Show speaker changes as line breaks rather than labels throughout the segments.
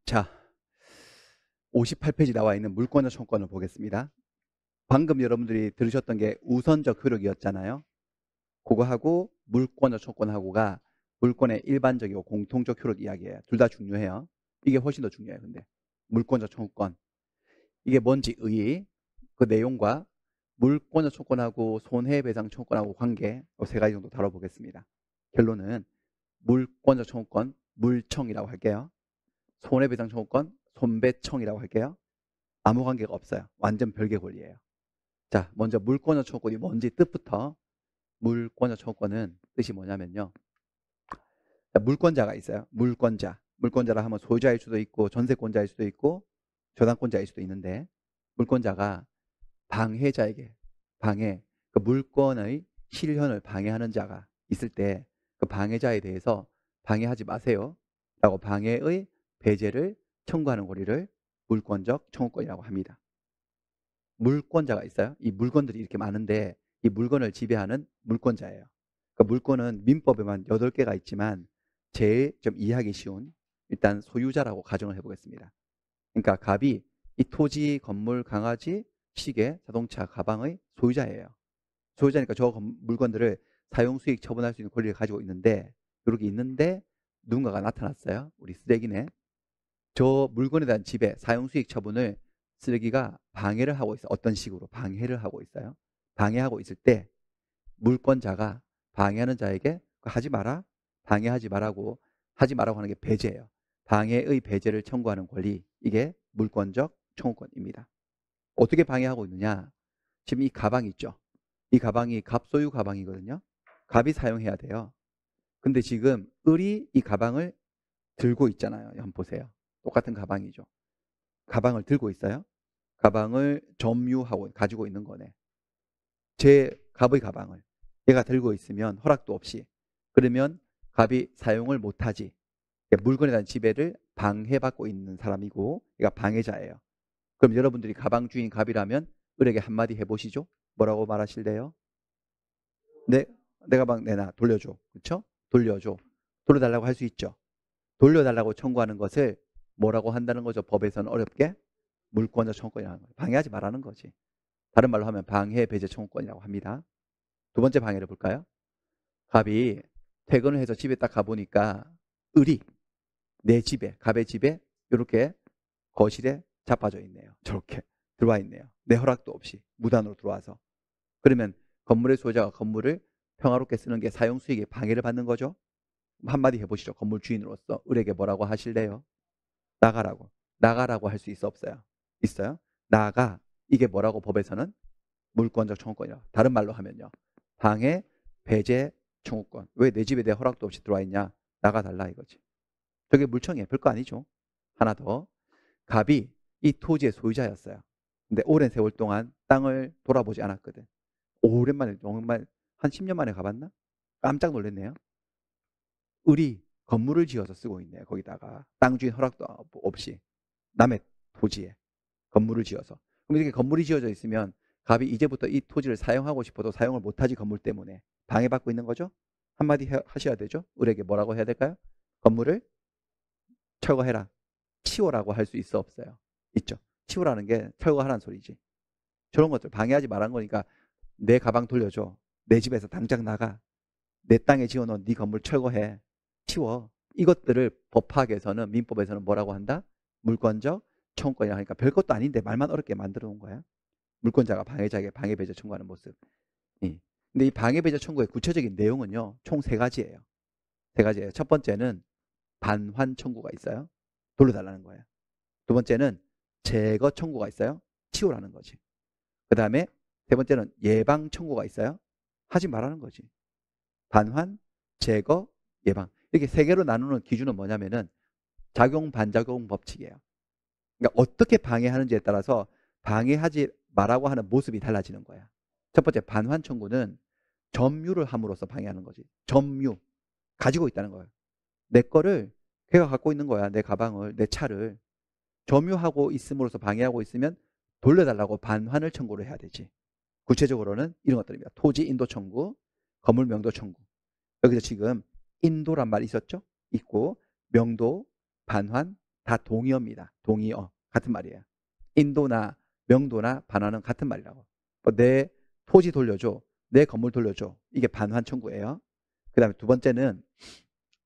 자, 58페이지 나와 있는 물권자 청구권을 보겠습니다. 방금 여러분들이 들으셨던 게 우선적 효력이었잖아요. 그거하고 물권자 청구권하고가 물권의 일반적이고 공통적 효력 이야기예요. 둘 다 중요해요. 이게 훨씬 더 중요해요. 근데 물권자 청구권 이게 뭔지 그 내용과 물권자 청구권하고 손해배상 청구권하고 관계 세 가지 정도 다뤄보겠습니다. 결론은 물권자 청구권 물청이라고 할게요. 손해배상 청구권 손배청이라고 할게요. 아무 관계가 없어요. 완전 별개 권리예요. 자, 먼저 물권자 청구권이 뭔지 뜻부터. 물권자 청구권은 뜻이 뭐냐면요. 자, 물권자가 있어요. 물권자라 하면 소유자일 수도 있고 전세권자일 수도 있고 저당권자일 수도 있는데, 물권자가 방해자에게 그 물권의 실현을 방해하는 자가 있을 때 그 방해자에 대해서 방해하지 마세요 라고 방해의 배제를 청구하는 권리를 물권적 청구권이라고 합니다. 물권자가 있어요. 이 물건들이 이렇게 많은데 이 물건을 지배하는 물권자예요. 그 물건은 민법에만 8개가 있지만 제일 좀 이해하기 쉬운 일단 소유자라고 가정을 해보겠습니다. 그러니까 갑이 이 토지, 건물, 강아지, 시계, 자동차, 가방의 소유자예요. 소유자니까 저 물건들을 사용수익 처분할 수 있는 권리를 가지고 있는데, 이렇게 있는데 누군가가 나타났어요. 우리 쓰레기네. 저 물건에 대한 지배, 사용수익 처분을 쓰레기가 방해를 하고 있어요. 어떤 식으로 방해를 하고 있어요. 방해하고 있을 때 물권자가 방해하는 자에게 하지 마라, 방해하지 말라고 하지 말라고 하는 게 배제예요. 방해의 배제를 청구하는 권리, 이게 물권적 청구권입니다. 어떻게 방해하고 있느냐? 지금 이 가방 있죠. 이 가방이 갑소유 가방이거든요. 갑이 사용해야 돼요. 근데 지금 을이 이 가방을 들고 있잖아요. 한번 보세요. 똑같은 가방이죠. 가방을 들고 있어요. 가방을 점유하고 가지고 있는 거네. 제 갑의 가방을 얘가 들고 있으면 허락도 없이, 그러면 갑이 사용을 못하지. 물건에 대한 지배를 방해받고 있는 사람이고 얘가 방해자예요. 그럼 여러분들이 가방 주인 갑이라면 을에게 한마디 해보시죠. 뭐라고 말하실래요? 내 가방 내놔, 돌려줘. 그렇죠? 돌려줘. 돌려달라고 할 수 있죠. 돌려달라고 청구하는 것을 뭐라고 한다는 거죠? 법에서는 어렵게 물권자 청구권이라는 거예요. 방해하지 말라는 거지. 다른 말로 하면 방해 배제 청구권이라고 합니다. 두 번째 방해를 볼까요? 갑이 퇴근을 해서 집에 딱 가보니까 을이 내 집에, 갑의 집에 이렇게 거실에 자빠져 있네요. 저렇게 들어와 있네요. 내 허락도 없이 무단으로 들어와서. 그러면 건물의 소유자가 건물을 평화롭게 쓰는 게 사용수익에 방해를 받는 거죠. 한마디 해보시죠. 건물 주인으로서 을에게 뭐라고 하실래요? 나가라고. 나가라고 할 수 있어, 없어요? 있어요. 나가. 이게 뭐라고 법에서는? 물권적 청구권이라. 다른 말로 하면요. 방해, 배제, 청구권. 왜 내 집에 내 허락도 없이 들어와 있냐? 나가달라 이거지. 저게 물청이에요. 별거 아니죠. 하나 더. 갑이 이 토지의 소유자였어요. 근데 오랜 세월 동안 땅을 돌아보지 않았거든. 오랜만에, 정말 한 10년 만에 가봤나? 깜짝 놀랐네요. 을이 건물을 지어서 쓰고 있네요. 거기다가 땅 주인 허락도 없이 남의 토지에 건물을 지어서. 그럼 이렇게 건물이 지어져 있으면 갑이 이제부터 이 토지를 사용하고 싶어도 사용을 못하지. 건물 때문에 방해받고 있는 거죠. 한마디 하셔야 되죠. 을에게 뭐라고 해야 될까요? 건물을 철거해라, 치워라고 할 수 있어, 없어요? 있죠. 치우라는 게 철거하라는 소리지. 저런 것들 방해하지 말란 거니까 내 가방 돌려줘, 내 집에서 당장 나가, 내 땅에 지어놓은 네 건물 철거해, 치워. 이것들을 법학에서는, 민법에서는 뭐라고 한다? 물권적 청구권이라 하니까 별것도 아닌데 말만 어렵게 만들어 놓은 거야. 물권자가 방해자에게 방해배제 청구하는 모습. 예. 근데 이 방해배제 청구의 구체적인 내용은요, 총 세 가지예요. 세 가지예요. 첫 번째는 반환 청구가 있어요. 돌려달라는 거예요. 두 번째는 제거 청구가 있어요. 치우라는 거지. 그 다음에 세 번째는 예방 청구가 있어요. 하지 말라는 거지. 반환, 제거, 예방. 이렇게 세 개로 나누는 기준은 뭐냐면은 작용, 반작용 법칙이에요. 그러니까 어떻게 방해하는지에 따라서 방해하지 말라고 하는 모습이 달라지는 거야. 첫 번째 반환 청구는 점유를 함으로써 방해하는 거지. 점유. 가지고 있다는 거예요. 내 거를 걔가 갖고 있는 거야. 내 가방을, 내 차를. 점유하고 있음으로써 방해하고 있으면 돌려달라고 반환을 청구를 해야 되지. 구체적으로는 이런 것들입니다. 토지 인도 청구, 건물 명도 청구. 여기서 지금 인도란 말 있었죠? 있고, 명도, 반환, 다 동의어입니다. 동의어. 같은 말이에요. 인도나 명도나 반환은 같은 말이라고. 내 토지 돌려줘. 내 건물 돌려줘. 이게 반환 청구예요. 그 다음에 두 번째는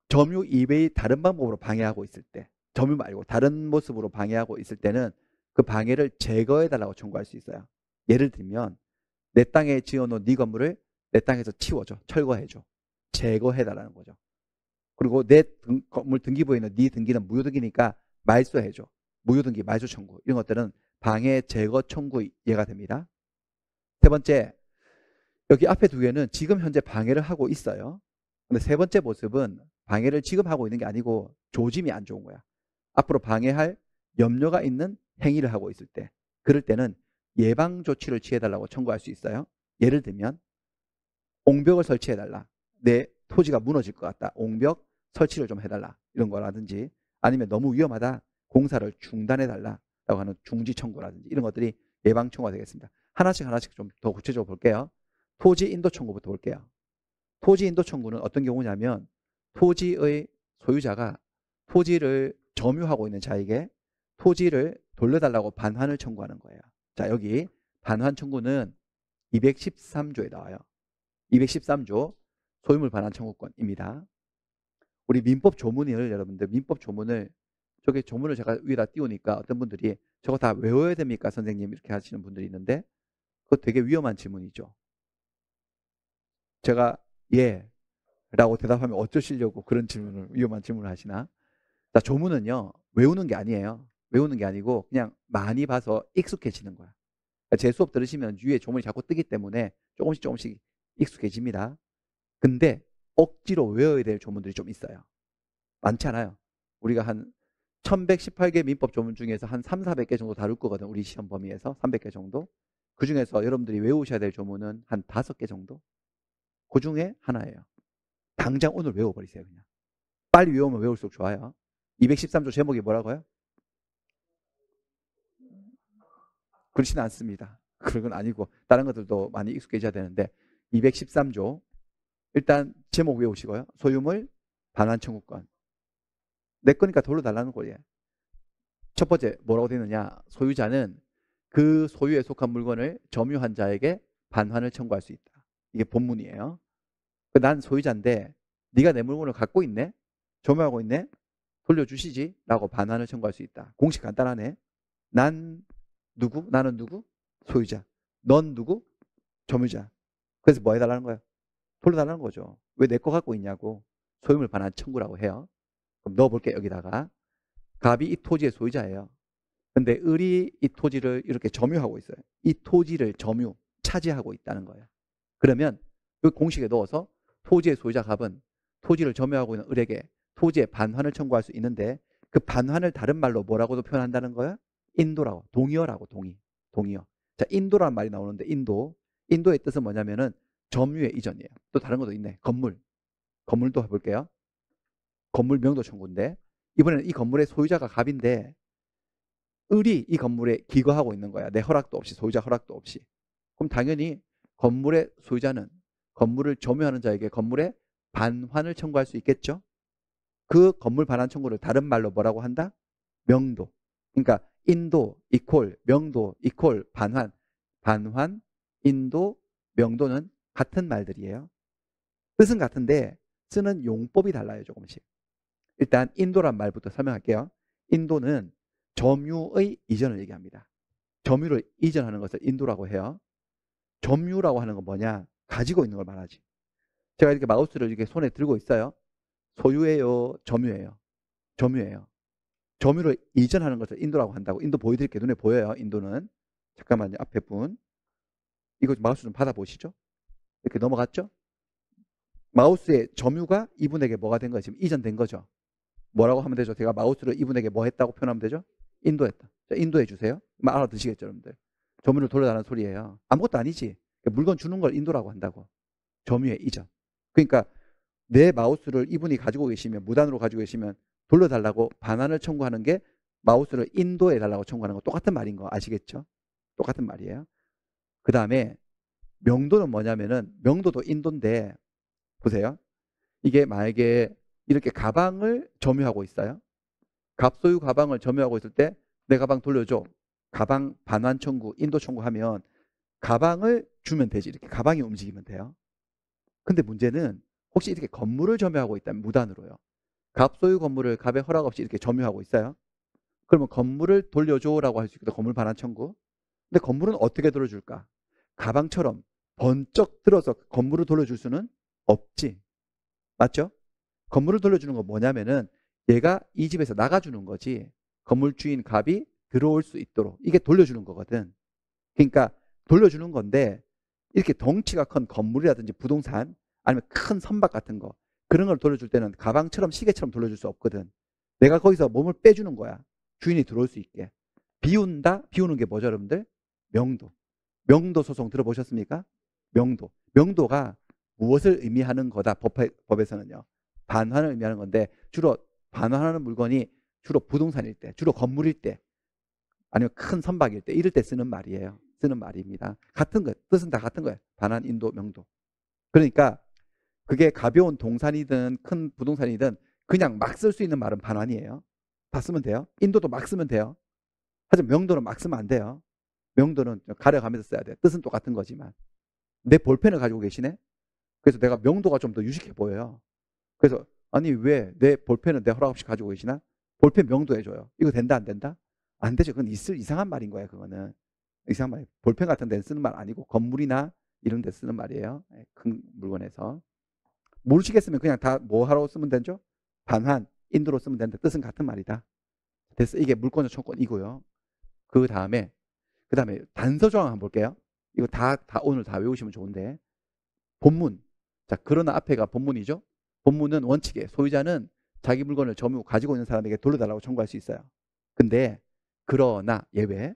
점유 이외의 다른 방법으로 방해하고 있을 때, 점유 말고 다른 모습으로 방해하고 있을 때는 그 방해를 제거해달라고 청구할 수 있어요. 예를 들면 내 땅에 지어놓은 네 건물을 내 땅에서 치워줘. 철거해줘. 제거해달라는 거죠. 그리고 내 건물 등기부에 있는 네 등기는 무효등기니까 말소해줘. 무효등기, 말소 청구. 이런 것들은 방해 제거 청구 예가 됩니다. 세 번째, 여기 앞에 두 개는 지금 현재 방해를 하고 있어요. 근데 세 번째 모습은 방해를 지금 하고 있는 게 아니고 조짐이 안 좋은 거야. 앞으로 방해할 염려가 있는 행위를 하고 있을 때, 그럴 때는 예방 조치를 취해달라고 청구할 수 있어요. 예를 들면 옹벽을 설치해달라. 내 토지가 무너질 것 같다. 옹벽 설치를 좀 해달라. 이런 거라든지, 아니면 너무 위험하다. 공사를 중단해달라라고 하는 중지 청구라든지, 이런 것들이 예방 청구가 되겠습니다. 하나씩 좀 더 구체적으로 볼게요. 토지 인도 청구부터 볼게요. 토지 인도 청구는 어떤 경우냐면 토지의 소유자가 토지를 점유하고 있는 자에게 토지를 돌려달라고 반환을 청구하는 거예요. 자, 여기 반환 청구는 213조에 나와요. 213조 소유물 반환 청구권입니다. 우리 민법 조문을, 여러분들 민법 조문을, 저기 조문을 제가 위에다 띄우니까 어떤 분들이 저거 다 외워야 됩니까 선생님, 이렇게 하시는 분들이 있는데, 그거 되게 위험한 질문이죠. 제가 예 라고 대답하면 어쩌시려고 그런 질문을, 위험한 질문을 하시나? 자, 조문은요 외우는 게 아니에요. 외우는 게 아니고 그냥 많이 봐서 익숙해지는 거야. 그러니까 제 수업 들으시면 위에 조문이 자꾸 뜨기 때문에 조금씩 익숙해집니다. 근데 억지로 외워야 될 조문들이 좀 있어요. 많지 않아요. 우리가 한 1118개 민법 조문 중에서 한 3, 400개 정도 다룰 거거든. 우리 시험 범위에서 300개 정도. 그 중에서 여러분들이 외우셔야 될 조문은 한 5개 정도. 그 중에 하나예요. 당장 오늘 외워버리세요. 그냥 빨리 외우면 외울수록 좋아요. 213조 제목이 뭐라고요? 그렇지는 않습니다. 그런 건 아니고 다른 것들도 많이 익숙해져야 되는데, 213조 일단 제목 외우시고요. 소유물 반환 청구권. 내 거니까 돌려달라는 거예요. 첫 번째 뭐라고 되어 있느냐? 소유자는 그 소유에 속한 물건을 점유한 자에게 반환을 청구할 수 있다. 이게 본문이에요. 난 소유자인데 네가 내 물건을 갖고 있네? 점유하고 있네? 돌려주시지? 라고 반환을 청구할 수 있다. 공식 간단하네. 난 누구? 나는 누구? 소유자. 넌 누구? 점유자. 그래서 뭐 해달라는 거야? 돌려달라는 거죠. 왜 내 거 갖고 있냐고. 소유물 반환 청구라고 해요. 그럼 넣어볼게. 여기다가 갑이 이 토지의 소유자예요. 근데 을이 이 토지를 이렇게 점유하고 있어요. 이 토지를 점유, 차지하고 있다는 거예요. 그러면 이 공식에 넣어서 토지의 소유자 갑은 토지를 점유하고 있는 을에게 토지의 반환을 청구할 수 있는데, 그 반환을 다른 말로 뭐라고도 표현한다는 거야? 인도라고. 동의어라고. 동의어. 자, 인도라는 말이 나오는데, 인도의 뜻은 뭐냐면은 점유의 이전이에요. 또 다른 것도 있네. 건물도 해볼게요. 건물 명도 청구인데, 이번에는 이 건물의 소유자가 갑인데 을이 이 건물에 기거하고 있는 거야. 내 허락도 없이, 소유자 허락도 없이. 그럼 당연히 건물의 소유자는 건물을 점유하는 자에게 건물의 반환을 청구할 수 있겠죠. 그 건물 반환 청구를 다른 말로 뭐라고 한다? 명도. 그러니까 인도 이퀄 명도 이퀄 반환. 반환, 인도, 명도는 같은 말들이에요. 뜻은 같은데 쓰는 용법이 달라요. 조금씩. 일단 인도란 말부터 설명할게요. 인도는 점유의 이전을 얘기합니다. 점유를 이전하는 것을 인도라고 해요. 점유라고 하는 건 뭐냐? 가지고 있는 걸 말하지. 제가 이렇게 마우스를 이렇게 손에 들고 있어요. 소유예요? 점유예요? 점유예요. 점유를 이전하는 것을 인도라고 한다고. 인도 보여드릴게요. 눈에 보여요. 인도는. 잠깐만요. 앞에 분. 이거 마우스 좀 받아보시죠. 이렇게 넘어갔죠? 마우스의 점유가 이분에게 뭐가 된 거예요? 지금 이전된 거죠. 뭐라고 하면 되죠? 제가 마우스를 이분에게 뭐 했다고 표현하면 되죠? 인도했다. 자, 인도해 주세요. 알아두시겠죠, 여러분들. 점유를 돌려달라는 소리예요. 아무것도 아니지. 물건 주는 걸 인도라고 한다고. 점유의 이전. 그러니까 내 마우스를 이분이 가지고 계시면, 무단으로 가지고 계시면 돌려달라고 반환을 청구하는 게 마우스를 인도해 달라고 청구하는 거 똑같은 말인 거 아시겠죠? 똑같은 말이에요. 그 다음에 명도는 뭐냐면은, 명도도 인도인데 보세요. 이게 만약에 이렇게 가방을 점유하고 있어요. 갑소유 가방을 점유하고 있을 때 내 가방 돌려줘. 가방 반환 청구, 인도 청구하면 가방을 주면 되지. 이렇게 가방이 움직이면 돼요. 근데 문제는 혹시 이렇게 건물을 점유하고 있다면 무단으로요. 갑소유 건물을 갑의 허락 없이 이렇게 점유하고 있어요. 그러면 건물을 돌려줘라고 할 수 있거든. 건물 반환 청구. 근데 건물은 어떻게 돌려줄까? 가방처럼 번쩍 들어서 건물을 돌려줄 수는 없지. 맞죠? 건물을 돌려주는 건 뭐냐면은 얘가 이 집에서 나가주는 거지. 건물 주인 갑이 들어올 수 있도록 이게 돌려주는 거거든. 그러니까 돌려주는 건데 이렇게 덩치가 큰 건물이라든지 부동산 아니면 큰 선박 같은 거 그런 걸 돌려줄 때는 가방처럼 시계처럼 돌려줄 수 없거든. 내가 거기서 몸을 빼주는 거야. 주인이 들어올 수 있게. 비운다? 비우는 게 뭐죠, 여러분들? 명도. 명도 소송 들어보셨습니까? 명도. 명도가 무엇을 의미하는 거다? 법에서는요. 반환을 의미하는 건데 주로 반환하는 물건이 주로 부동산일 때, 주로 건물일 때, 아니면 큰 선박일 때 이럴 때 쓰는 말이에요. 쓰는 말입니다. 같은 거, 뜻은 다 같은 거예요. 반환, 인도, 명도. 그러니까 그게 가벼운 동산이든 큰 부동산이든 그냥 막 쓸 수 있는 말은 반환이에요. 다 쓰면 돼요. 인도도 막 쓰면 돼요. 하지만 명도는 막 쓰면 안 돼요. 명도는 가려가면서 써야 돼요. 뜻은 똑같은 거지만. 내 볼펜을 가지고 계시네? 그래서 내가 명도가 좀 더 유식해 보여요. 그래서 아니 왜 내 볼펜은 내 허락 없이 가지고 계시나? 볼펜 명도해줘요. 이거 된다 안 된다? 안 되죠. 그건 이상한 말인 거예요. 그거는. 이상한 말. 볼펜 같은 데는 쓰는 말 아니고 건물이나 이런 데 쓰는 말이에요. 큰 물건에서. 모르시겠으면 그냥 다 뭐 하라고 쓰면 되죠? 반환, 인도로 쓰면 되는데 뜻은 같은 말이다. 됐어. 이게 물권적 청구권이고요. 그 다음에 단서 조항 한번 볼게요. 이거 다 오늘 다 외우시면 좋은데 본문. 자, 그러나 앞에가 본문이죠. 본문은 원칙에 소유자는 자기 물건을 점유 가지고 있는 사람에게 돌려달라고 청구할 수 있어요. 근데 그러나 예외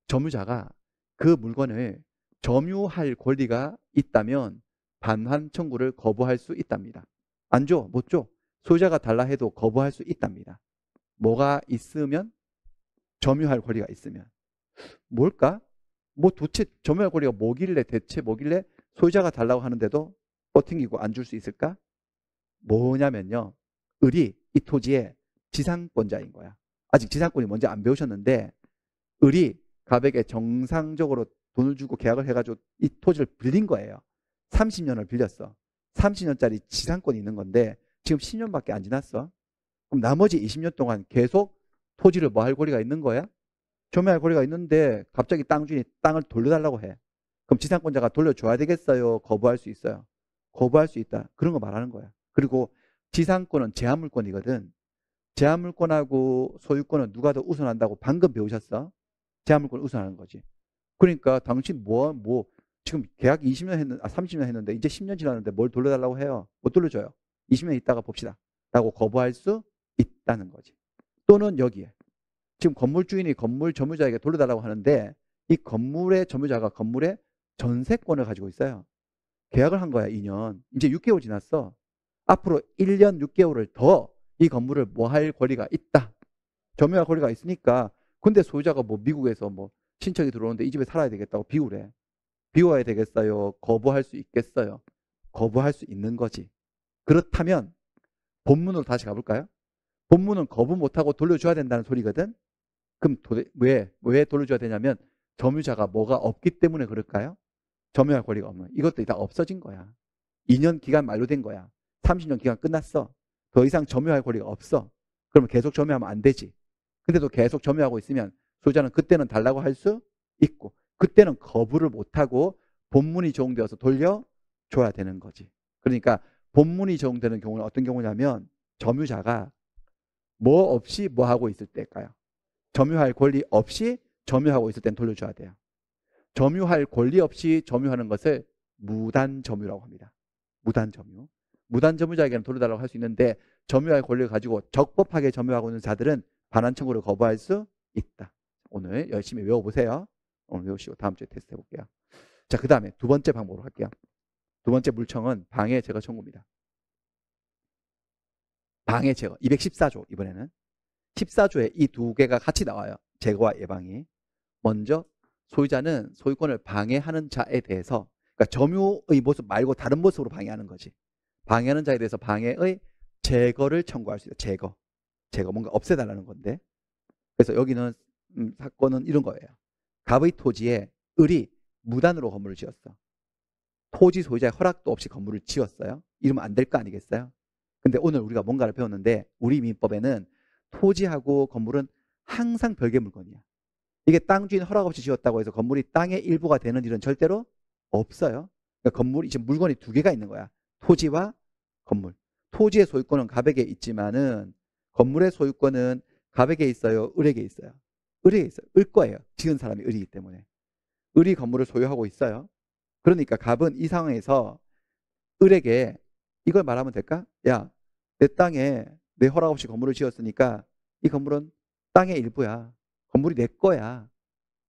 점유자가 그 물건을 점유할 권리가 있다면 반환 청구를 거부할 수 있답니다. 안 줘, 못 줘. 소유자가 달라 해도 거부할 수 있답니다. 뭐가 있으면? 점유할 권리가 있으면. 뭘까? 뭐 도대체 점유할 권리가 뭐길래 대체 뭐길래 소유자가 달라고 하는데도 버팅기고 안 줄 수 있을까? 뭐냐면요. 을이 이 토지의 지상권자인 거야. 아직 지상권이 뭔지 안 배우셨는데 을이 갑에게 정상적으로 돈을 주고 계약을 해가지고 이 토지를 빌린 거예요. 30년을 빌렸어. 30년짜리 지상권이 있는 건데 지금 10년밖에 안 지났어. 그럼 나머지 20년 동안 계속 토지를 뭐 할 권리가 있는 거야? 점유할 권리가 있는데 갑자기 땅 주인이 땅을 돌려달라고 해. 그럼 지상권자가 돌려줘야 되겠어요? 거부할 수 있어요? 거부할 수 있다. 그런 거 말하는 거야. 그리고 지상권은 제한물권이거든. 제한물권하고 소유권은 누가 더 우선한다고 방금 배우셨어? 제한물권 우선하는 거지. 그러니까 당신 지금 계약 20년 30년 했는데 이제 10년 지났는데 뭘 돌려달라고 해요? 못 돌려줘요. 20년 있다가 봅시다. 라고 거부할 수 있다는 거지. 또는 여기에 지금 건물 주인이 건물 점유자에게 돌려달라고 하는데 이 건물의 점유자가 건물의 전세권을 가지고 있어요. 계약을 한 거야, 2년. 이제 6개월 지났어. 앞으로 1년 6개월을 더 이 건물을 뭐 할 권리가 있다. 점유할 권리가 있으니까. 근데 소유자가 뭐 미국에서 뭐 친척이 들어오는데 이 집에 살아야 되겠다고 비우래. 비워야 되겠어요? 거부할 수 있겠어요? 거부할 수 있는 거지. 그렇다면 본문으로 다시 가볼까요? 본문은 거부 못하고 돌려줘야 된다는 소리거든. 그럼 왜 돌려줘야 되냐면 점유자가 뭐가 없기 때문에 그럴까요? 점유할 권리가 없는. 이것도 다 없어진 거야. 2년 기간 만료된 거야. 30년 기간 끝났어. 더 이상 점유할 권리가 없어. 그러면 계속 점유하면 안 되지. 근데도 계속 점유하고 있으면 소유자는 그때는 달라고 할 수 있고 그때는 거부를 못하고 본문이 적용되어서 돌려줘야 되는 거지. 그러니까 본문이 적용되는 경우는 어떤 경우냐면 점유자가 뭐 없이 뭐 하고 있을 때일까요? 점유할 권리 없이 점유하고 있을 땐 돌려줘야 돼요. 점유할 권리 없이 점유하는 것을 무단점유라고 합니다. 무단점유. 무단점유자에게는 돌려달라고 할 수 있는데 점유할 권리를 가지고 적법하게 점유하고 있는 자들은 반환 청구를 거부할 수 있다. 오늘 열심히 외워보세요. 오늘 외우시고 다음 주에 테스트 해볼게요. 자, 그 다음에 두 번째 방법으로 할게요. 두 번째 물청은 방해 제거 청구입니다. 방해 제거 214조 이번에는 14조에 이 두 개가 같이 나와요. 제거와 예방이. 먼저 소유자는 소유권을 방해하는 자에 대해서 그러니까 점유의 모습 말고 다른 모습으로 방해하는 거지. 방해하는 자에 대해서 방해의 제거를 청구할 수 있다. 제거. 제거, 뭔가 없애달라는 건데. 그래서 여기는 사건은 이런 거예요. 갑의 토지에 을이 무단으로 건물을 지었어. 토지 소유자의 허락도 없이 건물을 지었어요. 이러면 안 될 거 아니겠어요? 근데 오늘 우리가 뭔가를 배웠는데 우리 민법에는 토지하고 건물은 항상 별개 물건이야. 이게 땅 주인 허락 없이 지었다고 해서 건물이 땅의 일부가 되는 일은 절대로 없어요. 그러니까 건물이 지금 물건이 두 개가 있는 거야. 토지와 건물. 토지의 소유권은 갑에게 있지만은 건물의 소유권은 갑에게 있어요? 을에게 있어요? 을에게 있어요. 을 거예요. 지은 사람이 을이기 때문에. 을이 건물을 소유하고 있어요. 그러니까 갑은 이 상황에서 을에게 이걸 말하면 될까? 야, 내 땅에 내 허락 없이 건물을 지었으니까 이 건물은 땅의 일부야. 건물이 내 거야.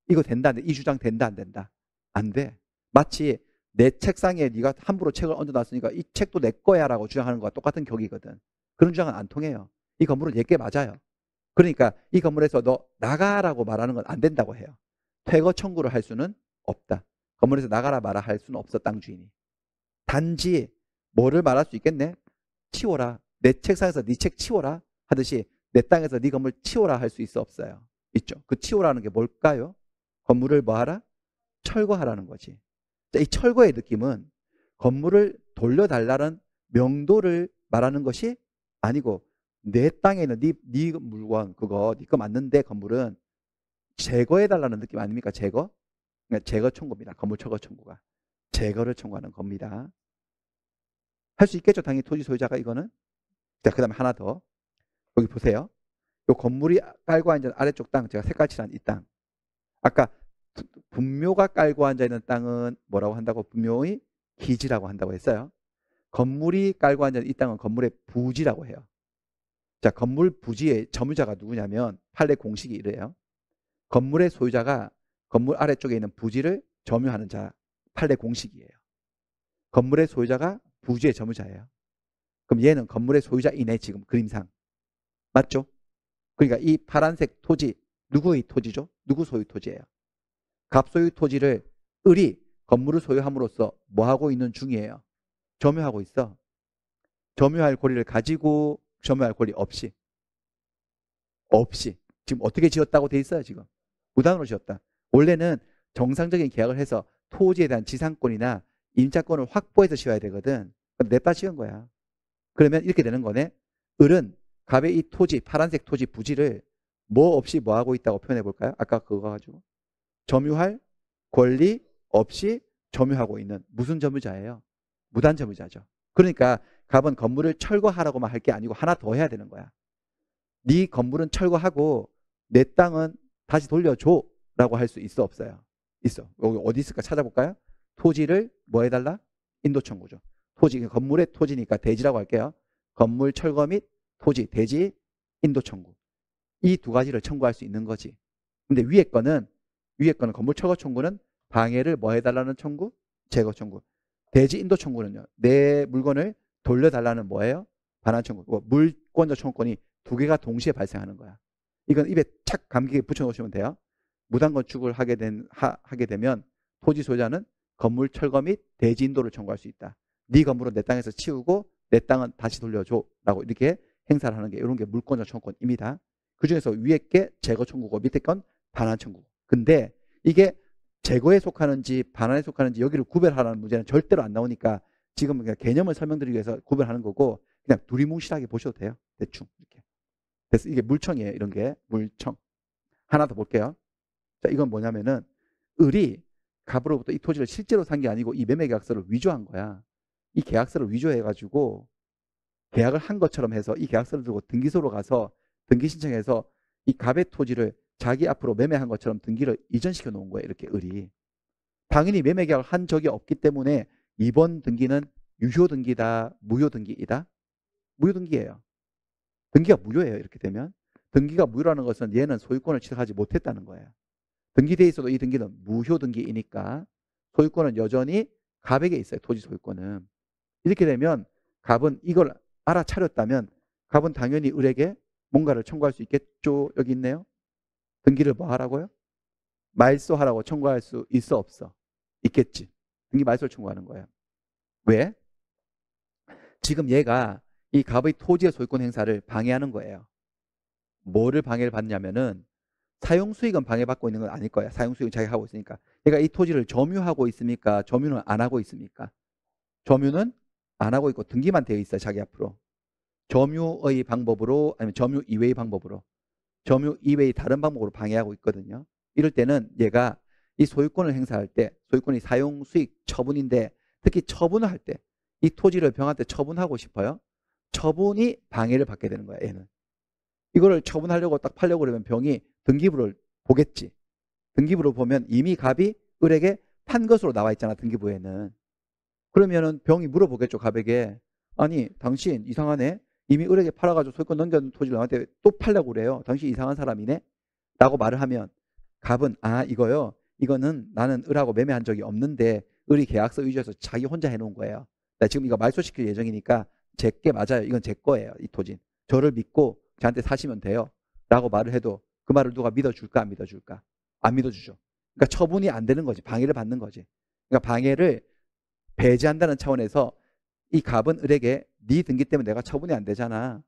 이거 된다, 이 주장 된다, 안 된다? 안 돼. 마치 내 책상에 네가 함부로 책을 얹어놨으니까 이 책도 내 거야라고 주장하는 거와 똑같은 격이거든. 그런 주장은 안 통해요. 이 건물은 내게 맞아요. 그러니까 이 건물에서 너 나가라고 말하는 건 안 된다고 해요. 퇴거 청구를 할 수는 없다. 건물에서 나가라 말아 할 수는 없어, 땅 주인이. 단지 뭐를 말할 수 있겠네? 치워라. 내 책상에서 네 책 치워라 하듯이 내 땅에서 네 건물 치워라 할 수 있어, 없어요? 있죠. 그 치워라는 게 뭘까요? 건물을 뭐하라? 철거하라는 거지. 자, 이 철거의 느낌은 건물을 돌려달라는 명도를 말하는 것이 아니고 내 땅에 있는 네 물건 그거 네 거 맞는데 건물은 제거해달라는 느낌 아닙니까? 제거? 그러니까 제거 청구입니다. 건물 철거 청구가. 제거를 청구하는 겁니다. 할 수 있겠죠. 당연히 토지 소유자가 이거는. 자, 그 다음에 하나 더. 여기 보세요. 이 건물이 깔고 앉은 아래쪽 땅, 제가 색깔 칠한 이 땅. 아까 분묘가 깔고 앉아있는 땅은 뭐라고 한다고? 분묘의 기지라고 한다고 했어요. 건물이 깔고 앉아있는 이 땅은 건물의 부지라고 해요. 자, 건물 부지의 점유자가 누구냐면 판례 공식이 이래요. 건물의 소유자가 건물 아래쪽에 있는 부지를 점유하는 자, 판례 공식이에요. 건물의 소유자가 부지의 점유자예요. 그럼 얘는 건물의 소유자이네, 지금 그림상. 맞죠? 그러니까 이 파란색 토지, 누구의 토지죠? 누구 소유 토지예요? 갑 소유 토지를 을이 건물을 소유함으로써 뭐 하고 있는 중이에요? 점유하고 있어. 점유할 권리를 가지고 점유할 권리 없이. 없이. 지금 어떻게 지었다고 돼 있어요, 지금? 무단으로 지었다. 원래는 정상적인 계약을 해서 토지에 대한 지상권이나 임차권을 확보해서 지어야 되거든. 냅다 지은 거야. 그러면 이렇게 되는 거네. 을은 갑의 이 토지, 파란색 토지 부지를 뭐 없이 뭐 하고 있다고 표현해 볼까요? 아까 그거 가지고. 점유할 권리 없이 점유하고 있는 무슨 점유자예요? 무단 점유자죠. 그러니까 갑은 건물을 철거하라고만 할 게 아니고 하나 더 해야 되는 거야. 네 건물은 철거하고 내 땅은 다시 돌려줘 라고 할 수 있어, 없어요? 있어. 여기 어디 있을까 찾아볼까요? 토지를 뭐 해달라? 인도 청구죠. 토지, 건물의 토지니까 대지라고 할게요. 건물 철거 및 토지, 대지, 인도 청구. 이 두 가지를 청구할 수 있는 거지. 근데 위에 거는 건물 철거 청구는 방해를 뭐 해달라는 청구? 제거 청구. 대지 인도 청구는요. 내 물건을 돌려달라는 뭐예요? 반환 청구. 물권적 청구권이 두 개가 동시에 발생하는 거야. 이건 입에 착 감기게 붙여놓으시면 돼요. 무단 건축을 하게 되면 토지 소유자는 건물 철거 및 대지 인도를 청구할 수 있다. 네 건물은 내 땅에서 치우고 내 땅은 다시 돌려줘라고 이렇게 행사를 하는 게 이런 게 물권적 청구권입니다. 그 중에서 위에 게 제거 청구고 밑에 건 반환 청구. 근데 이게 제거에 속하는지 반환에 속하는지 여기를 구별하라는 문제는 절대로 안 나오니까 지금 그냥 개념을 설명드리기 위해서 구별하는 거고 그냥 두리뭉실하게 보셔도 돼요. 대충 이렇게. 그래서 이게 물청이에요. 이런 게 물청. 하나 더 볼게요. 자, 이건 뭐냐면은 을이 갑으로부터 이 토지를 실제로 산 게 아니고 이 매매 계약서를 위조한 거야. 이 계약서를 위조해가지고 계약을 한 것처럼 해서 이 계약서를 들고 등기소로 가서 등기 신청해서 이 갑의 토지를 자기 앞으로 매매한 것처럼 등기를 이전시켜 놓은 거예요. 이렇게 을이. 당연히 매매 계약을 한 적이 없기 때문에 이번 등기는 유효 등기다, 무효 등기이다? 무효 등기예요. 등기가 무효예요. 이렇게 되면. 등기가 무효라는 것은 얘는 소유권을 취득하지 못했다는 거예요. 등기돼 있어도 이 등기는 무효 등기이니까 소유권은 여전히 갑에게 있어요. 토지 소유권은. 이렇게 되면 갑은 이걸 알아차렸다면 갑은 당연히 을에게 뭔가를 청구할 수 있겠죠. 여기 있네요. 등기를 뭐 하라고요? 말소하라고 청구할 수 있어, 없어? 있겠지. 등기 말소를 청구하는 거예요. 왜? 지금 얘가 이 갑의 토지의 소유권 행사를 방해하는 거예요. 뭐를 방해를 받냐면은 사용 수익은 방해받고 있는 건 아닐 거야. 사용 수익은 자기가 하고 있으니까. 그러니까 이 토지를 점유하고 있습니까? 점유는 안 하고 있습니까? 점유는 안 하고 있고 등기만 되어 있어요. 자기 앞으로. 점유의 방법으로 아니면 점유 이외의 방법으로. 점유 이외의 다른 방법으로 방해하고 있거든요. 이럴 때는 얘가 이 소유권을 행사할 때 소유권이 사용 수익 처분인데 특히 처분을 할 때 이 토지를 병한테 처분하고 싶어요. 처분이 방해를 받게 되는 거야. 얘는. 이거를 처분하려고 딱 팔려고 그러면 병이 등기부를 보겠지. 등기부를 보면 이미 갑이 을에게 판 것으로 나와 있잖아. 등기부에는. 그러면은 병이 물어보겠죠. 갑에게. 아니 당신 이상하네. 이미 을에게 팔아가지고 소유권 넘겨둔 토지를 나한테 또 팔려고 그래요. 당신 이상한 사람이네. 라고 말을 하면 갑은 아 이거요. 이거는 나는 을하고 매매한 적이 없는데 을이 계약서 위조해서 자기 혼자 해놓은 거예요. 나 지금 이거 말소시킬 예정이니까 제게 맞아요. 이건 제 거예요. 이 토지는. 저를 믿고 저한테 사시면 돼요. 라고 말을 해도 그 말을 누가 믿어줄까 안 믿어줄까? 안 믿어주죠. 그러니까 처분이 안 되는 거지. 방해를 받는 거지. 그러니까 방해를 배제한다는 차원에서 이 갑은 을에게 네 등기 때문에 내가 처분이 안 되잖아.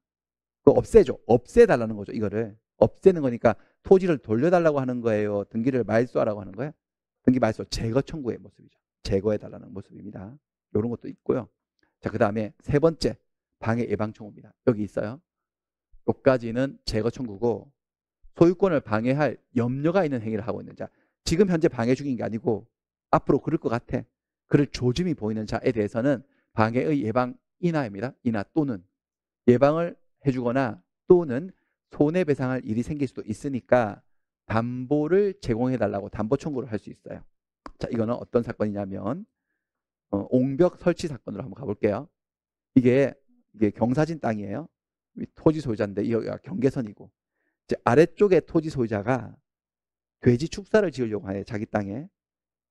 그거 없애줘. 없애달라는 거죠. 이거를. 없애는 거니까 토지를 돌려달라고 하는 거예요. 등기를 말소하라고 하는 거예요. 등기 말소 제거 청구의 모습이죠. 제거해달라는 모습입니다. 이런 것도 있고요. 자, 그 다음에 세 번째 방해 예방 청구입니다. 여기 있어요. 여기까지는 제거 청구고 소유권을 방해할 염려가 있는 행위를 하고 있는 자. 지금 현재 방해 중인 게 아니고 앞으로 그럴 것 같아. 그럴 조짐이 보이는 자에 대해서는 방해의 예방 인하입니다. 인하 또는 예방을 해주거나 또는 손해배상할 일이 생길 수도 있으니까 담보를 제공해달라고 담보 청구를 할 수 있어요. 자, 이거는 어떤 사건이냐면 옹벽 설치 사건으로 한번 가볼게요. 이게 경사진 땅이에요. 토지 소유자인데 여기가 경계선이고 이제 아래쪽에 토지 소유자가 돼지 축사를 지으려고 해요. 자기 땅에.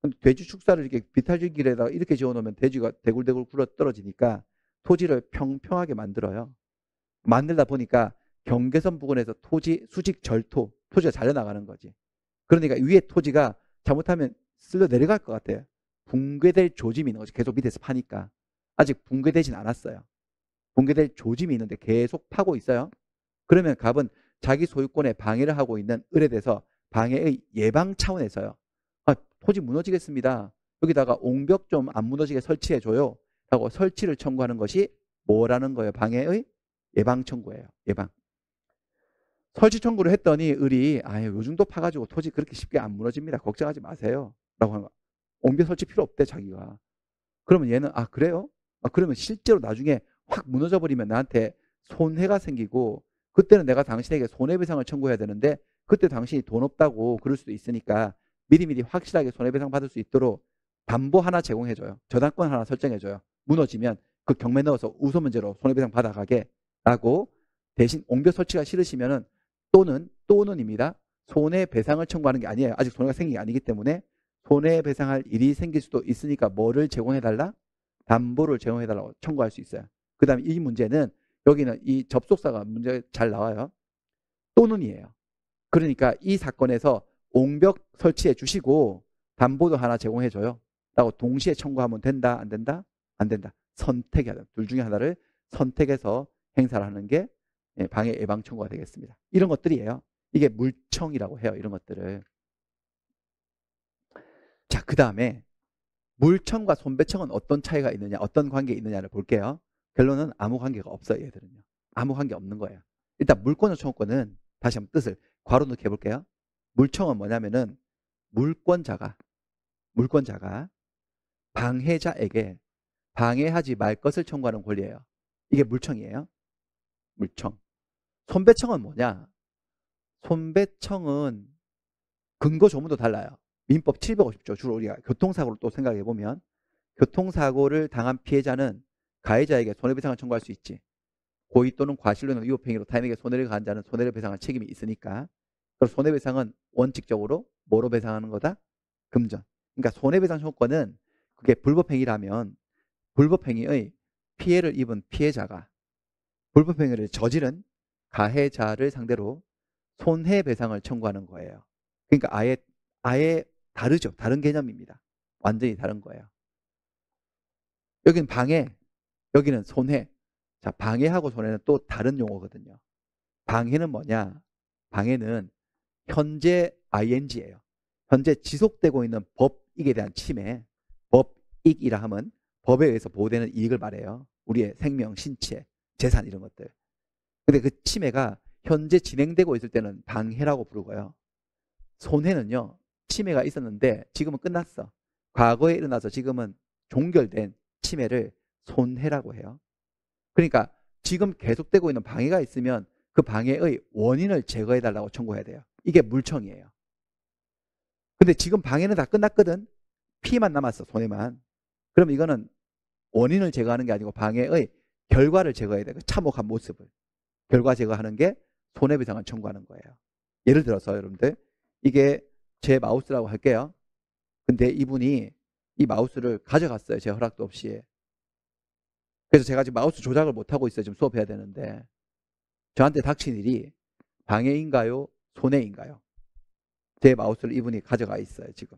근데 돼지 축사를 이렇게 비탈길에다가 이렇게 지어놓으면 돼지가 대굴대굴 굴러 떨어지니까 토지를 평평하게 만들어요. 만들다 보니까 경계선 부근에서 토지 수직 절토, 토지가 잘려나가는 거지. 그러니까 위에 토지가 잘못하면 쓸려 내려갈 것 같아요. 붕괴될 조짐이 있는 거지. 계속 밑에서 파니까. 아직 붕괴되진 않았어요. 붕괴될 조짐이 있는데 계속 파고 있어요. 그러면 갑은 자기 소유권에 방해를 하고 있는 을에 대해서 방해의 예방 차원에서요. 아, 토지 무너지겠습니다. 여기다가 옹벽 좀 안 무너지게 설치해줘요. 하고 설치를 청구하는 것이 뭐라는 거예요? 방해의 예방 청구예요. 예방. 설치 청구를 했더니 을이 아유 요즘도 파가지고 토지 그렇게 쉽게 안 무너집니다. 걱정하지 마세요. 라고 하는 거야. 옹벽 설치 필요 없대 자기가. 그러면 얘는 아 그래요? 아, 그러면 실제로 나중에 확 무너져 버리면 나한테 손해가 생기고 그때는 내가 당신에게 손해배상을 청구해야 되는데 그때 당신이 돈 없다고 그럴 수도 있으니까 미리미리 확실하게 손해배상 받을 수 있도록 담보 하나 제공해줘요. 저당권 하나 설정해줘요. 무너지면 그 경매 넣어서 우선 문제로 손해배상 받아가게 라고 대신 옹벽 설치가 싫으시면은 또는입니다. 손해배상을 청구하는 게 아니에요. 아직 손해가 생긴 게 아니기 때문에 손해배상할 일이 생길 수도 있으니까 뭐를 제공해달라? 담보를 제공해달라고 청구할 수 있어요. 그 다음에 이 문제는 여기는 이 접속사가 문제 잘 나와요. 또는이에요. 그러니까 이 사건에서 옹벽 설치해 주시고 담보도 하나 제공해 줘요. 라고 동시에 청구하면 된다? 안 된다? 안 된다. 선택해야 돼요. 둘 중에 하나를 선택해서 행사를 하는 게 방해 예방 청구가 되겠습니다. 이런 것들이에요. 이게 물청이라고 해요. 이런 것들을. 자, 그 다음에 물청과 손배청은 어떤 차이가 있느냐, 어떤 관계가 있느냐를 볼게요. 결론은 아무 관계가 없어요. 얘들은요. 아무 관계 없는 거예요. 일단 물권과 청구권은 다시 한번 뜻을 괄호 넣기 해볼게요. 물청은 뭐냐면은 물권자가 방해자에게 방해하지 말 것을 청구하는 권리예요. 이게 물청이에요. 물청. 손배청은 뭐냐? 손배청은 근거 조문도 달라요. 민법 750조 주로 우리가 교통사고를 또 생각해 보면 교통사고를 당한 피해자는 가해자에게 손해배상을 청구할 수 있지. 고의 또는 과실로 위법행위로 타인에게 손해를 가한 자는 손해를 배상할 책임이 있으니까. 그래서 손해배상은 원칙적으로 뭐로 배상하는 거다? 금전. 그러니까 손해배상 청구권은 그게 불법행위라면 불법행위의 피해를 입은 피해자가 불법행위를 저지른 가해자를 상대로 손해배상을 청구하는 거예요. 그러니까 아예 다르죠. 다른 개념입니다. 완전히 다른 거예요. 여기는 방해, 여기는 손해. 자, 방해하고 손해는 또 다른 용어거든요. 방해는 뭐냐? 방해는 현재 ing예요. 현재 지속되고 있는 법익에 대한 침해, 법익이라 하면 법에 의해서 보호되는 이익을 말해요. 우리의 생명, 신체, 재산 이런 것들. 근데 그 침해가 현재 진행되고 있을 때는 방해라고 부르고요. 손해는요, 침해가 있었는데 지금은 끝났어. 과거에 일어나서 지금은 종결된 침해를 손해라고 해요. 그러니까 지금 계속되고 있는 방해가 있으면 그 방해의 원인을 제거해달라고 청구해야 돼요. 이게 물청이에요. 근데 지금 방해는 다 끝났거든. 피만 남았어, 손해만. 그럼 이거는 원인을 제거하는 게 아니고 방해의 결과를 제거해야 돼요. 참혹한 모습을. 결과 제거하는 게 손해배상을 청구하는 거예요. 예를 들어서 여러분들, 이게 제 마우스라고 할게요. 근데 이분이 이 마우스를 가져갔어요. 제 허락도 없이. 그래서 제가 지금 마우스 조작을 못하고 있어요. 지금 수업해야 되는데. 저한테 닥친 일이 방해인가요? 손해인가요? 제 마우스를 이분이 가져가 있어요. 지금.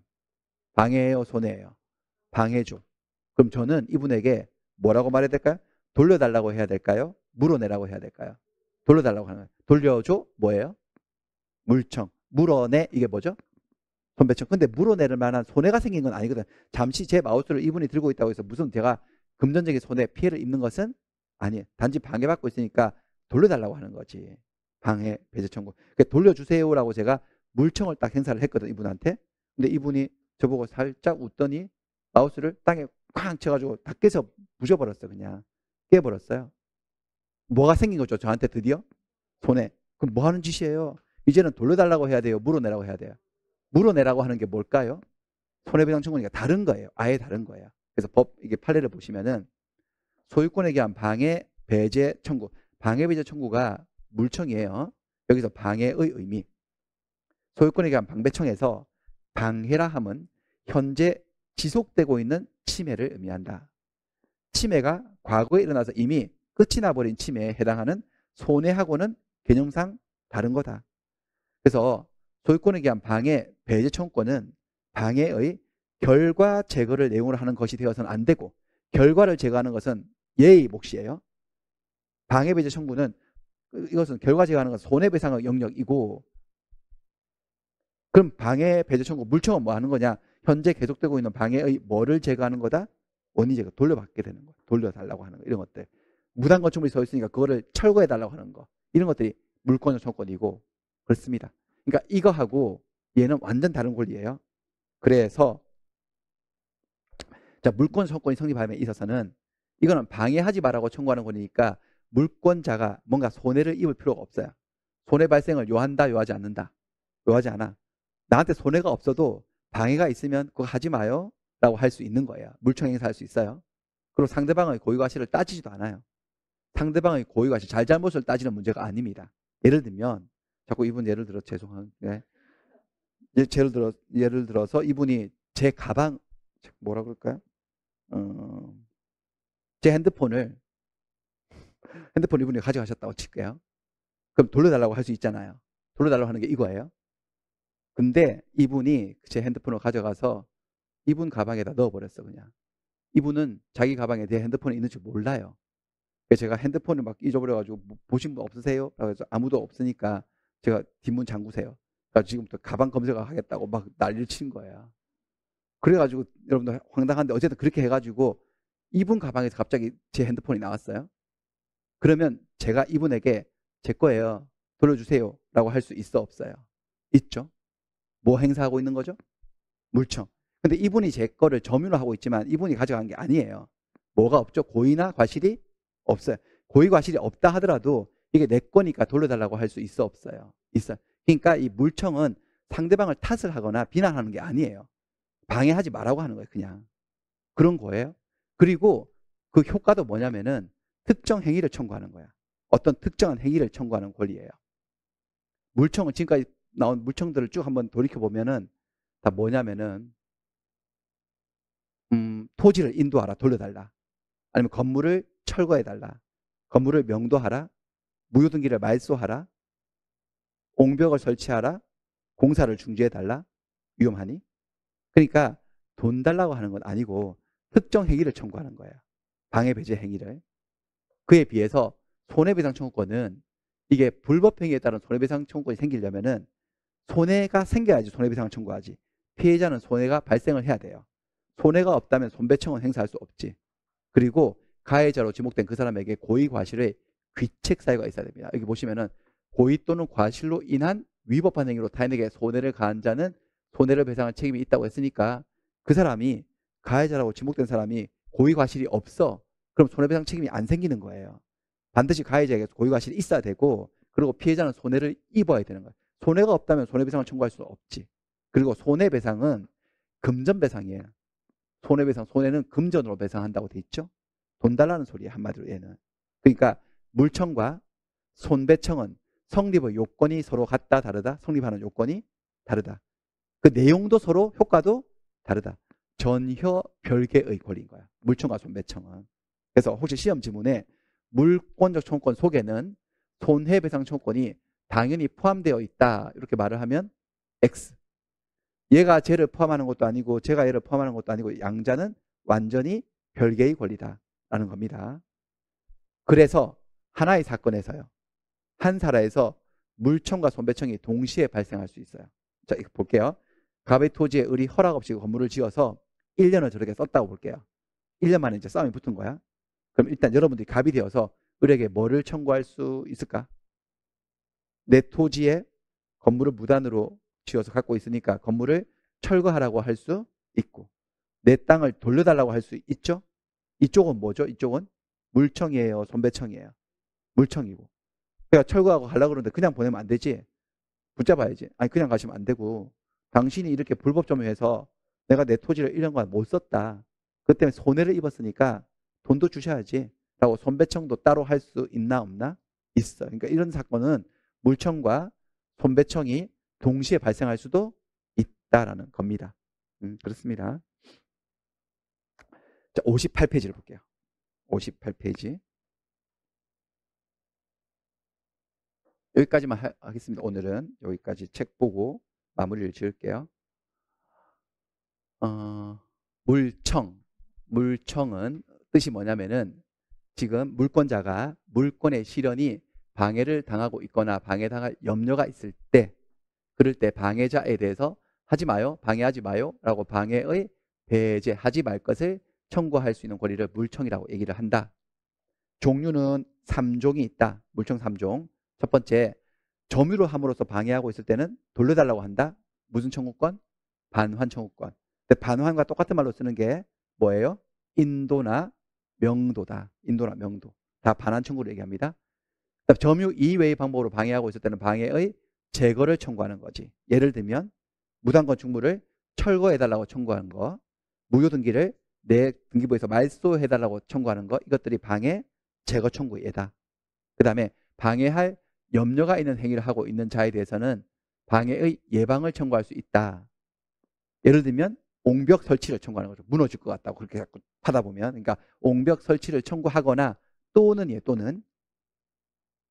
방해예요? 손해예요? 방해죠. 그럼 저는 이분에게 뭐라고 말해야 될까요? 돌려달라고 해야 될까요? 물어내라고 해야 될까요? 돌려달라고 하는 거예요. 돌려줘? 뭐예요? 물청. 물어내? 이게 뭐죠? 손배청. 근데 물어내를 만한 손해가 생긴 건 아니거든. 잠시 제 마우스를 이분이 들고 있다고 해서 무슨 제가 금전적인 손해, 피해를 입는 것은 아니에요. 단지 방해받고 있으니까 돌려달라고 하는 거지. 방해, 배제 청구. 그러니까 돌려주세요라고 제가 물청을 딱 행사를 했거든, 이분한테. 근데 이분이 저보고 살짝 웃더니 마우스를 땅에 쾅 쳐가지고 다 깨서 부셔버렸어요. 그냥 깨버렸어요. 뭐가 생긴 거죠? 저한테 드디어 손해. 그럼 뭐 하는 짓이에요? 이제는 돌려달라고 해야 돼요? 물어내라고 해야 돼요? 물어내라고 하는 게 뭘까요? 손해배상 청구니까 다른 거예요. 아예 다른 거예요. 그래서 법 이게 판례를 보시면은 소유권에 대한 방해, 배제 청구. 방해, 배제 청구가 물청이에요. 여기서 방해의 의미. 소유권에 대한 방배청에서 방해라 함은 현재 지속되고 있는 침해를 의미한다. 침해가 과거에 일어나서 이미 끝이 나버린 침해에 해당하는 손해하고는 개념상 다른 거다. 그래서 소유권에 대한 방해, 배제 청구권은 방해의 결과 제거를 내용으로 하는 것이 되어서는 안 되고 결과를 제거하는 것은 예의 몫이에요. 방해, 배제 청구는 이것은 결과 제거하는 것은 손해배상의 영역이고 그럼 방해, 배제 청구, 물청은 뭐 하는 거냐? 현재 계속되고 있는 방해의 뭐를 제거하는 거다? 원인 제거, 돌려받게 되는 거, 돌려달라고 하는 거 이런 것들. 무단 건축물이 서 있으니까 그거를 철거해달라고 하는 거 이런 것들이 물권적 청구권이고 그렇습니다. 그러니까 이거하고 얘는 완전 다른 권리예요. 그래서 자 물권 청구권이 성립함에 있어서는 이거는 방해하지 말라고 청구하는 권리니까 물권자가 뭔가 손해를 입을 필요가 없어요. 손해 발생을 요한다, 요하지 않는다. 요하지 않아. 나한테 손해가 없어도 방해가 있으면 그거 하지 마요 라고 할 수 있는 거예요. 물청 행사할 수 있어요. 그리고 상대방의 고의과실을 따지지도 않아요. 상대방의 고의과실, 잘잘못을 따지는 문제가 아닙니다. 예를 들면 자꾸 이분 예를 들어 죄송한데 예를 들어서 이분이 제 가방 뭐라 그럴까요? 제 핸드폰 이분이 가져가셨다고 칠게요. 그럼 돌려달라고 할 수 있잖아요. 돌려달라고 하는 게 이거예요. 근데 이분이 제 핸드폰을 가져가서 이분 가방에다 넣어버렸어 그냥. 이분은 자기 가방에 내 핸드폰이 있는 줄 몰라요. 그래서 제가 핸드폰을 막 잊어버려가지고 보신 분 없으세요? 그래서 아무도 없으니까 제가 뒷문 잠그세요. 그러니까 지금부터 가방 검색을 하겠다고 막 난리를 친 거예요. 그래가지고 여러분들 황당한데 어쨌든 그렇게 해가지고 이분 가방에서 갑자기 제 핸드폰이 나왔어요. 그러면 제가 이분에게 제 거예요. 돌려주세요. 라고 할 수 있어 없어요? 있죠. 뭐 행사하고 있는 거죠? 물청. 근데 이분이 제 거를 점유를 하고 있지만 이분이 가져간 게 아니에요. 뭐가 없죠? 고의나 과실이 없어요. 고의 과실이 없다 하더라도 이게 내 거니까 돌려달라고 할 수 있어 없어요? 있어요. 그러니까 이 물청은 상대방을 탓을 하거나 비난하는 게 아니에요. 방해하지 말라고 하는 거예요. 그냥. 그런 거예요. 그리고 그 효과도 뭐냐면은 특정 행위를 청구하는 거야. 어떤 특정한 행위를 청구하는 권리예요. 물청은 지금까지 나온 물청들을 쭉 한번 돌이켜보면은 다 뭐냐면은 토지를 인도하라, 돌려달라. 아니면 건물을 철거해달라. 건물을 명도하라. 무효등기를 말소하라. 옹벽을 설치하라. 공사를 중지해달라. 위험하니. 그러니까 돈 달라고 하는 건 아니고 특정 행위를 청구하는 거예요. 방해, 배제 행위를. 그에 비해서 손해배상 청구권은 이게 불법행위에 따른 손해배상 청구권이 생기려면은 손해가 생겨야지 손해배상을 청구하지. 피해자는 손해가 발생을 해야 돼요. 손해가 없다면 손배청은 행사할 수 없지. 그리고 가해자로 지목된 그 사람에게 고의 과실의 귀책 사유가 있어야 됩니다. 여기 보시면은 고의 또는 과실로 인한 위법한 행위로 타인에게 손해를 가한 자는 손해를 배상할 책임이 있다고 했으니까 그 사람이 가해자라고 지목된 사람이 고의 과실이 없어. 그럼 손해배상 책임이 안 생기는 거예요. 반드시 가해자에게 고의 과실이 있어야 되고 그리고 피해자는 손해를 입어야 되는 거예요. 손해가 없다면 손해배상을 청구할 수 없지. 그리고 손해배상은 금전배상이에요. 손해배상, 손해는 금전으로 배상한다고 돼 있죠. 돈 달라는 소리예요. 한마디로 얘는. 그러니까 물청과 손배청은 성립의 요건이 서로 같다 다르다. 성립하는 요건이 다르다. 그 내용도 서로 효과도 다르다. 전혀 별개의 권리인 거야. 물청과 손배청은. 그래서 혹시 시험 지문에 물권적 청구권 속에는 손해배상 청구권이 당연히 포함되어 있다. 이렇게 말을 하면 X. 얘가 쟤를 포함하는 것도 아니고 쟤가 얘를 포함하는 것도 아니고 양자는 완전히 별개의 권리다라는 겁니다. 그래서 하나의 사건에서요. 한 사라에서 물청과 손배청이 동시에 발생할 수 있어요. 자, 이거 볼게요. 갑의 토지에 을이 허락 없이 건물을 지어서 1년을 저렇게 썼다고 볼게요. 1년 만에 이제 싸움이 붙은 거야. 그럼 일단 여러분들이 갑이 되어서 을에게 뭐를 청구할 수 있을까? 내 토지에 건물을 무단으로 지어서 갖고 있으니까 건물을 철거하라고 할 수 있고 내 땅을 돌려달라고 할 수 있죠. 이쪽은 뭐죠? 이쪽은 물청이에요, 손배청이에요. 물청이고. 그러니까 철거하고 가려고 그러는데 그냥 보내면 안 되지. 붙잡아야지. 아니 그냥 가시면 안 되고 당신이 이렇게 불법 점유해서 내가 내 토지를 1년간 못 썼다. 그 때문에 손해를 입었으니까 돈도 주셔야지. 라고 손배청도 따로 할 수 있나 없나? 있어. 그러니까 이런 사건은 물청과 손배청이 동시에 발생할 수도 있다라는 겁니다. 그렇습니다. 자, 58페이지를 볼게요. 58페이지. 여기까지만 하겠습니다. 오늘은 여기까지 책 보고 마무리를 지을게요. 물청. 물청은 뜻이 뭐냐면은 지금 물권자가 물권의 실현이 방해를 당하고 있거나 방해당할 염려가 있을 때 그럴 때 방해자에 대해서 하지 마요, 방해하지 마요 라고 방해의 배제하지 말 것을 청구할 수 있는 권리를 물청이라고 얘기를 한다. 종류는 3종이 있다. 물청 3종. 첫 번째, 점유를 함으로써 방해하고 있을 때는 돌려달라고 한다. 무슨 청구권? 반환 청구권. 근데 반환과 똑같은 말로 쓰는 게 뭐예요? 인도나 명도다. 인도나 명도. 다 반환 청구를 얘기합니다. 점유 이외의 방법으로 방해하고 있을 때는 방해의 제거를 청구하는 거지. 예를 들면 무단 건축물을 철거해달라고 청구하는 거, 무효등기를 내 등기부에서 말소해달라고 청구하는 거, 이것들이 방해 제거 청구의 예다. 그 다음에 방해할 염려가 있는 행위를 하고 있는 자에 대해서는 방해의 예방을 청구할 수 있다. 예를 들면 옹벽 설치를 청구하는 거죠. 무너질 것 같다고 그렇게 자꾸 하다 보면. 그러니까 옹벽 설치를 청구하거나 또는 또는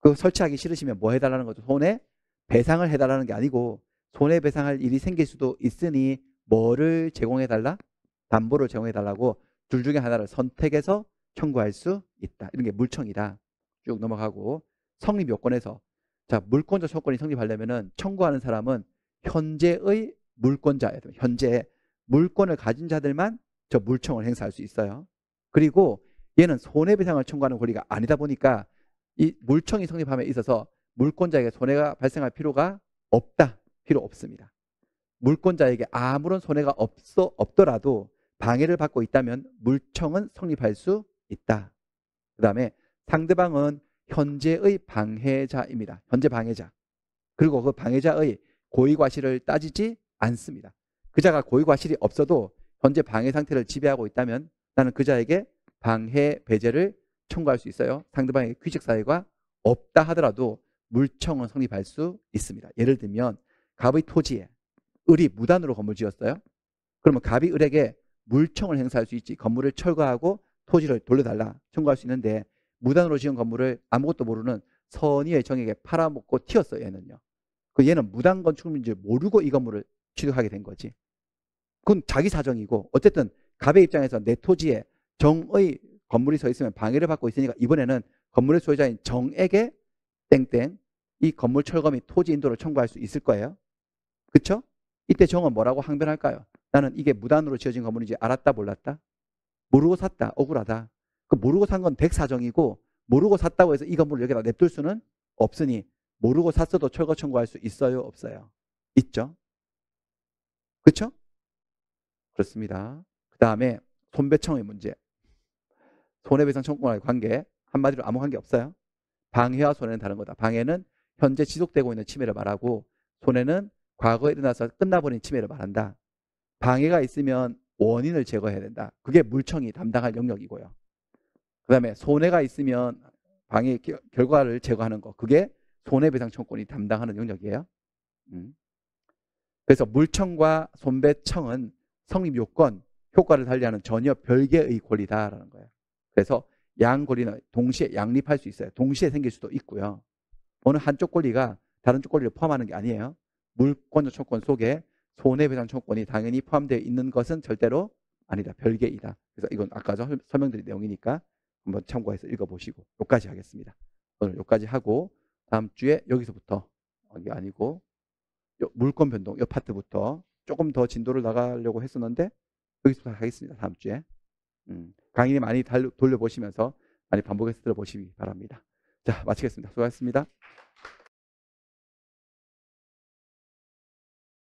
그 설치하기 싫으시면 뭐 해달라는 거죠? 손해배상을 해달라는 게 아니고 손해배상할 일이 생길 수도 있으니 뭐를 제공해달라? 담보를 제공해달라고 둘 중에 하나를 선택해서 청구할 수 있다. 이런 게 물청이다. 쭉 넘어가고 성립 요건에서 자 물권적 청구권이 성립하려면은 청구하는 사람은 현재의 물권자예요. 현재 물권을 가진 자들만 저 물청을 행사할 수 있어요. 그리고 얘는 손해배상을 청구하는 권리가 아니다 보니까 이 물청이 성립함에 있어서 물권자에게 손해가 발생할 필요가 없다. 필요 없습니다. 물권자에게 아무런 손해가 없더라도 방해를 받고 있다면 물청은 성립할 수 있다. 그 다음에 상대방은 현재의 방해자입니다. 현재 방해자. 그리고 그 방해자의 고의과실을 따지지 않습니다. 그자가 고의과실이 없어도 현재 방해 상태를 지배하고 있다면 나는 그자에게 방해 배제를 청구할 수 있어요. 상대방에게 귀책 사유가 없다 하더라도 물청은 성립할 수 있습니다. 예를 들면 갑의 토지에 을이 무단으로 건물 지었어요. 그러면 갑이 을에게 물청을 행사할 수 있지. 건물을 철거하고 토지를 돌려달라 청구할 수 있는데 무단으로 지은 건물을 아무것도 모르는 선의의 정에게 팔아먹고 튀었어요. 얘는요. 그 얘는 무단 건축물인지 모르고 이 건물을 취득하게 된 거지. 그건 자기 사정이고 어쨌든 갑의 입장에서 내 토지에 정의 건물이 서 있으면 방해를 받고 있으니까 이번에는 건물의 소유자인 정에게 땡땡 이 건물 철거 및 토지 인도를 청구할 수 있을 거예요. 그쵸? 이때 정은 뭐라고 항변할까요? 나는 이게 무단으로 지어진 건물인지 알았다 몰랐다? 모르고 샀다. 억울하다. 그 모르고 산 건 백사정이고 모르고 샀다고 해서 이 건물을 여기다 냅둘 수는 없으니 모르고 샀어도 철거 청구할 수 있어요? 없어요? 있죠. 그렇죠? 그렇습니다. 그 다음에 손배청의 문제. 손해배상 청구와의 관계. 한마디로 아무 관계 없어요. 방해와 손해는 다른 거다. 방해는 현재 지속되고 있는 침해를 말하고 손해는 과거에 일어나서 끝나버린 침해를 말한다. 방해가 있으면 원인을 제거해야 된다. 그게 물청이 담당할 영역이고요. 그 다음에 손해가 있으면 방해 결과를 제거하는 거. 그게 손해배상 청구권이 담당하는 영역이에요. 그래서 물청과 손배청은 성립 요건, 효과를 달리하는 전혀 별개의 권리다라는 거예요. 그래서 양 권리는 동시에 양립할 수 있어요. 동시에 생길 수도 있고요. 어느 한쪽 권리가 다른 쪽 권리를 포함하는 게 아니에요. 물권적 청구권 속에 손해배상 청구권이 당연히 포함되어 있는 것은 절대로 아니다. 별개이다. 그래서 이건 아까 설명드린 내용이니까 한번 참고해서 읽어보시고 여기까지 하겠습니다. 오늘 여기까지 하고 다음 주에 여기서부터 이게 아니고 물권 변동 이 파트부터 조금 더 진도를 나가려고 했었는데 여기서부터 하겠습니다. 다음 주에 강의 많이 돌려보시면서 많이 반복해서 들어보시기 바랍니다. 자, 마치겠습니다. 수고하셨습니다.